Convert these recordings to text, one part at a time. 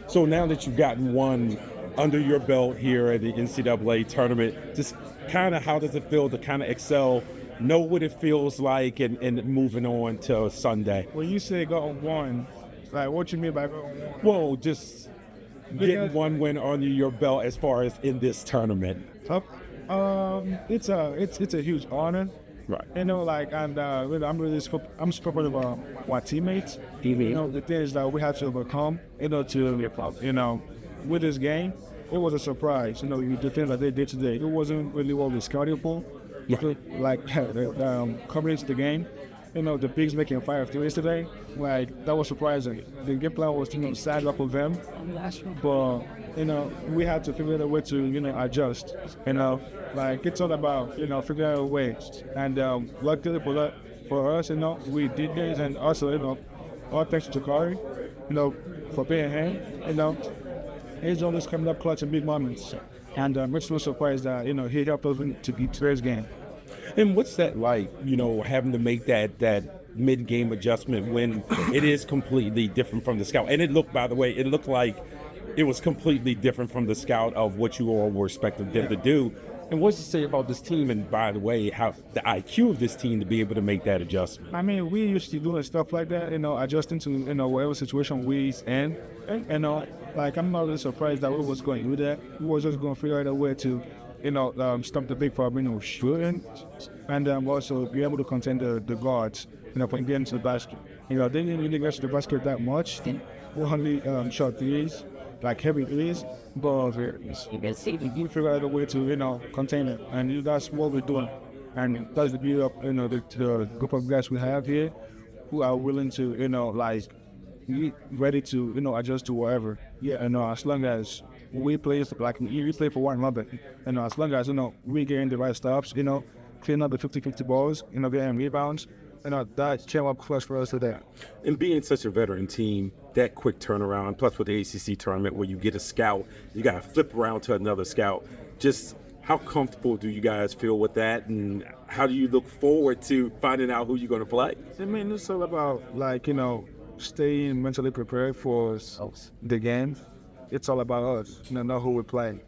So now that you've gotten one under your belt here at the NCAA tournament, just kind of how does it feel to kind of excel, know what it feels like, and moving on to Sunday? When you say got one, like what you mean by got one? Well, just getting Because one win under your belt as far as in this tournament. uh, it's a huge honor. Right. You know, like, and I'm super proud of my teammates. You know, the things that we had to overcome, with this game, it was a surprise. You know, the things that they did today, it wasn't really what we scouted for. Yeah. So, like, coming into the game, you know, the Bigs making 5 threes today, like, that was surprising. The game plan was, sad up with them, but, we had to figure out a way to, adjust, like, it's all about, figuring out a way, and luckily for us, we did this, and also, all thanks to Kari, for being him, he's always coming up clutch in big moments, and it's no surprise that, he helped us to beat today's game. And what's that like, having to make that mid-game adjustment when it is completely different from the scout? And it looked like it was completely different from the scout of what you all were expecting them to do. And what's to say about this team, and by the way, how the IQ of this team to be able to make that adjustment? I mean, we used to doing stuff like that, adjusting to, whatever situation we in. Like, I'm not really surprised that we was going to do that. We was just going to figure out a way to, stop the big problem, shooting, and also be able to contain the guards, from getting to the basket. They didn't really get to the basket that much. We only shot threes, like heavy threes, but we figure out a way to, contain it, and that's what we're doing. And that's the beauty of, the group of guys we have here, who are willing to, ready to, adjust to whatever. Yeah, as long as we play for one another, as long as, we getting the right stops, clean up the 50-50 balls, getting rebounds, that came up clutch for us today. And being such a veteran team, that quick turnaround, plus with the ACC tournament where you get a scout, you got to flip around to another scout. Just how comfortable do you guys feel with that, and how do you look forward to finding out who you're going to play? I mean, it's all about, staying mentally prepared for the game. It's all about us, not who we play,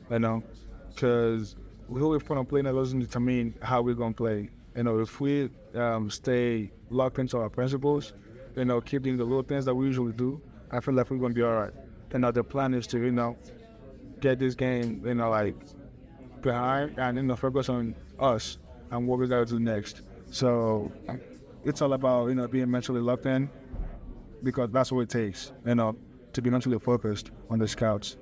because who we're going to play doesn't determine how we're going to play. If we stay locked into our principles, keeping the little things that we usually do, I feel like we're going to be all right. The plan is to, get this game, behind and, focus on us and what we got to do next. So it's all about, being mentally locked in, because that's what it takes, to be mentally focused on the scouts.